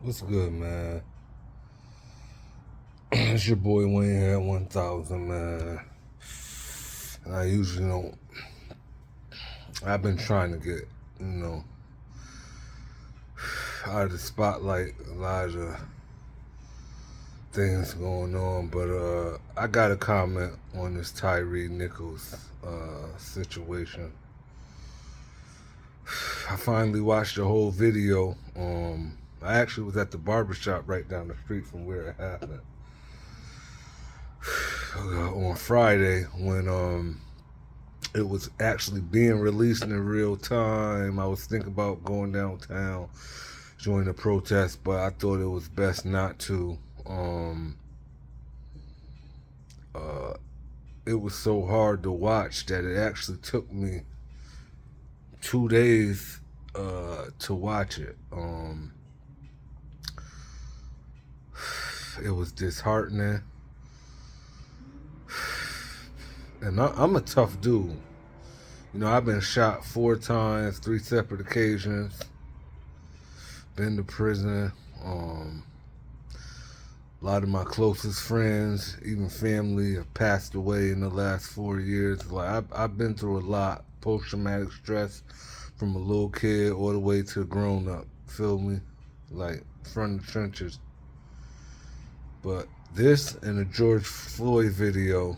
What's good, man? It's your boy WayneHead1000, man. And I usually don't. I've been trying to get, out of the spotlight. A lot of things going on, but I got a comment on this Tyre Nichols situation. I finally watched the whole video. I actually was at the barbershop right down the street from where it happened on Friday when it was actually being released in real time. I was thinking about going downtown, join the protest, but I thought it was best not to. It was so hard to watch that it actually took me 2 days to watch it. It was disheartening. And I'm a tough dude. I've been shot 4 times, 3 separate occasions. Been to prison. A lot of my closest friends, even family, have passed away in the last 4 years. Like I've been through a lot. Post-traumatic stress from a little kid all the way to grown up. Feel me? Like from the trenches. But this and the George Floyd video,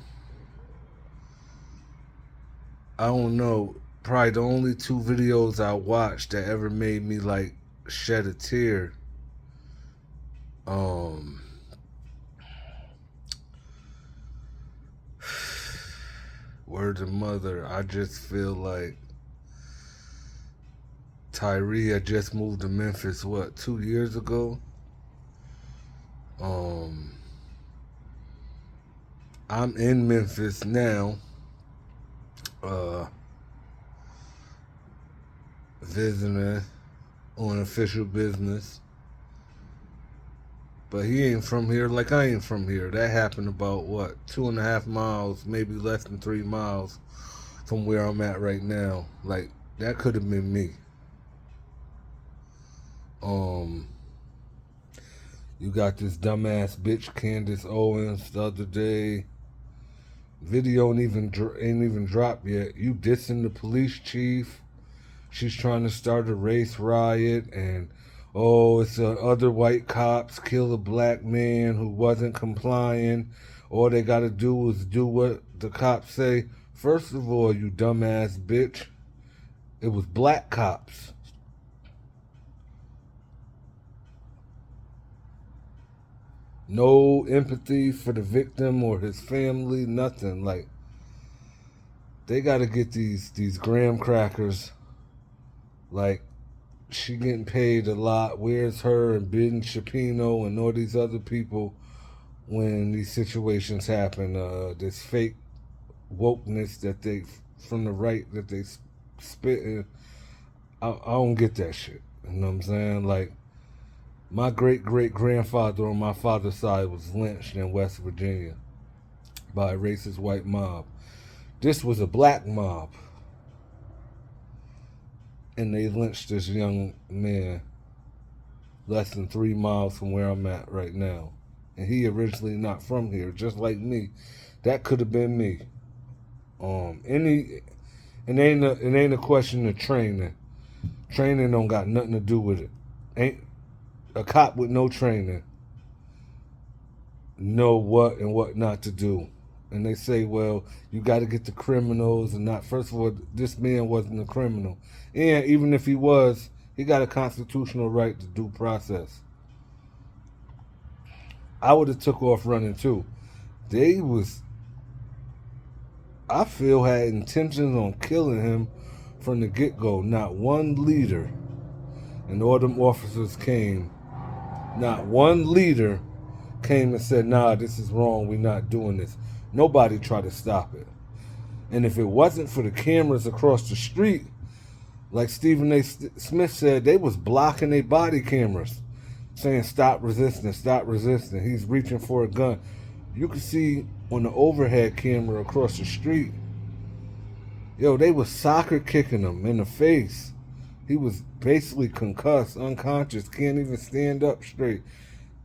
I don't know, probably the only 2 videos I watched that ever made me like shed a tear. Word to mother, I just feel like Tyre had just moved to Memphis, 2 years ago? I'm in Memphis now, visiting on official business. But he ain't from here, like I ain't from here. That happened about 2.5 miles, maybe less than 3 miles from where I'm at right now. Like that could have been me. You got this dumbass bitch Candace Owens the other day. Video ain't even dropped yet. You dissing the police chief. She's trying to start a race riot, and it's other white cops kill a black man who wasn't complying. All they gotta do is do what the cops say. First of all, you dumbass bitch, it was black cops. No empathy for the victim or his family, nothing. Like, they gotta get these graham crackers. Like, she getting paid a lot. Where's her and Ben Shapiro and all these other people when these situations happen? This fake wokeness that they, from the right, that they spit in. I don't get that shit. You know what I'm saying? Like, my great-great-grandfather on my father's side was lynched in West Virginia by a racist white mob. This was a black mob. And they lynched this young man less than 3 miles from where I'm at right now. And he originally not from here, just like me. That could have been me. It ain't a question of training. Training don't got nothing to do with it. Ain't a cop with no training know what and what not to do. And they say, well, you got to get the criminals and not. First of all, this man wasn't a criminal. And even if he was, he got a constitutional right to due process. I would have took off running too. I feel, had intentions on killing him from the get-go. Not one leader, and all them officers came. Not one leader came and said, nah, this is wrong, we're not doing this. Nobody tried to stop it. And if it wasn't for the cameras across the street, like Stephen A. Smith said, they was blocking their body cameras, saying stop resisting, stop resisting. He's reaching for a gun. You could see on the overhead camera across the street, they was soccer kicking him in the face. He was basically concussed, unconscious, can't even stand up straight.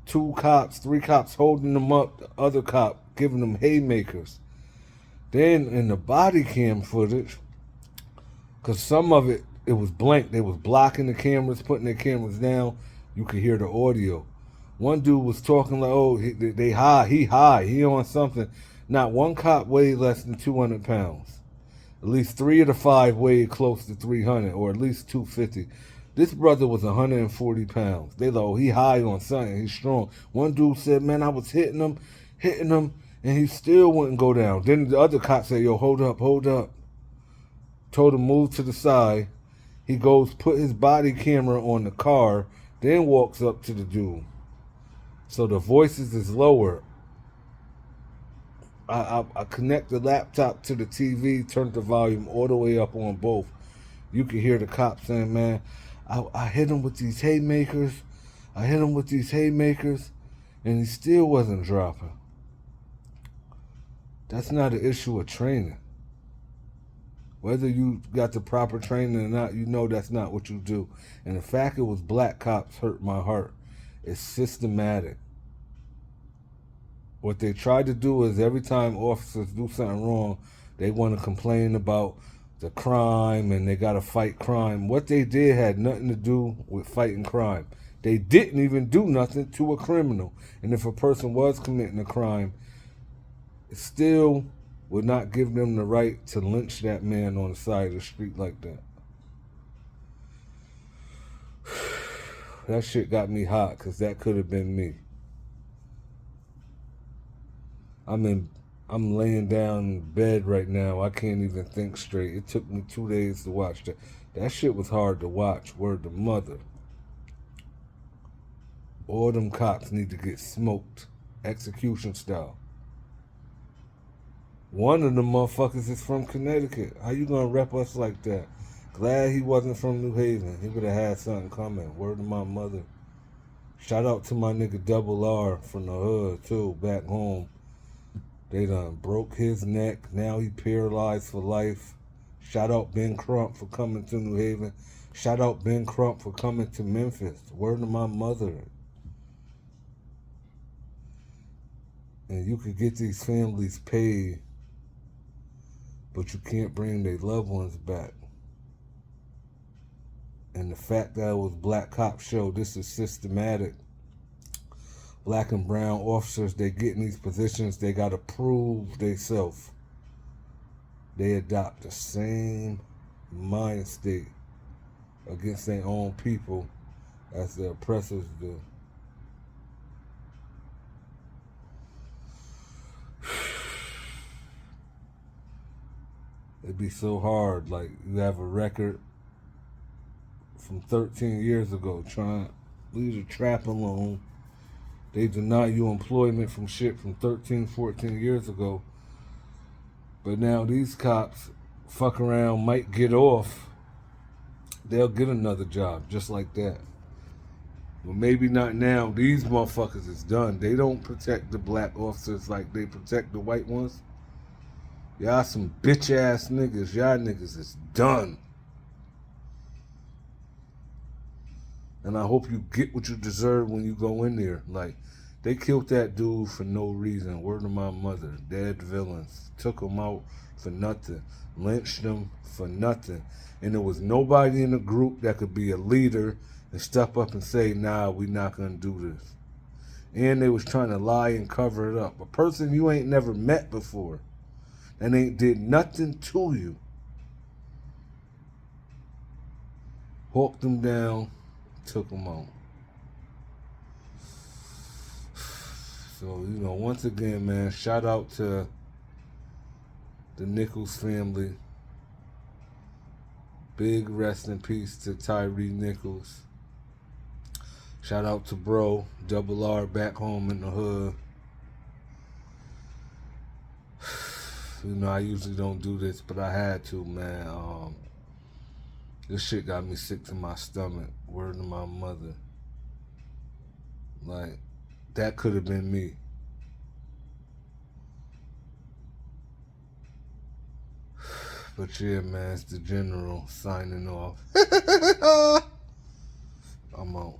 2 cops, 3 cops holding him up, the other cop giving him haymakers. Then in the body cam footage, because some of it was blank. They was blocking the cameras, putting their cameras down. You could hear the audio. One dude was talking like, oh, they high, he on something. Not one cop weighed less than 200 pounds. At least 3 of the 5 weighed close to 300, or at least 250. This brother was 140 pounds. They like, oh, he high on something, he's strong. One dude said, man, I was hitting him, and he still wouldn't go down. Then the other cop said, yo, hold up. Told him move to the side. He goes, put his body camera on the car, then walks up to the dude. So the voices is lower. I connect the laptop to the TV, turned the volume all the way up on both. You can hear the cop saying, man, I hit him with these haymakers. And he still wasn't dropping. That's not an issue of training. Whether you got the proper training or not, you know that's not what you do. And the fact it was black cops hurt my heart. It's systematic. What they try to do is every time officers do something wrong, they want to complain about the crime and they got to fight crime. What they did had nothing to do with fighting crime. They didn't even do nothing to a criminal. And if a person was committing a crime, it still would not give them the right to lynch that man on the side of the street like that. That shit got me hot because that could have been me. I'm laying down in bed right now. I can't even think straight. It took me 2 days to watch that. That shit was hard to watch. Word to mother. All them cops need to get smoked. Execution style. One of them motherfuckers is from Connecticut. How you gonna rep us like that? Glad he wasn't from New Haven. He would have had something coming. Word to my mother. Shout out to my nigga Double R from the hood too, back home. They done broke his neck. Now he paralyzed for life. Shout out Ben Crump for coming to New Haven. Shout out Ben Crump for coming to Memphis. Word to my mother. And you could get these families paid, but you can't bring their loved ones back. And the fact that it was black cops show this is systematic. Black and brown officers, they get in these positions, they got to prove themselves. They adopt the same mind state against their own people as the oppressors do. It'd be so hard. Like, you have a record from 13 years ago trying to leave the trap alone. They deny you employment from shit from 13, 14 years ago. But now these cops fuck around, might get off. They'll get another job just like that. But maybe not now. These motherfuckers is done. They don't protect the black officers like they protect the white ones. Y'all some bitch ass niggas. Y'all niggas is done. And I hope you get what you deserve when you go in there. Like, they killed that dude for no reason. Word to my mother. Dead villains. Took him out for nothing. Lynched him for nothing. And there was nobody in the group that could be a leader and step up and say, nah, we not gonna do this. And they was trying to lie and cover it up. A person you ain't never met before and ain't did nothing to you. Hawked them down, took them out. So, once again, man, shout out to the Nichols family. Big rest in peace to Tyre Nichols. Shout out to bro, Double R back home in the hood. I usually don't do this, but I had to, man. This shit got me sick to my stomach. Word to my mother. Like, that could have been me. But yeah, man, it's the general signing off. I'm out.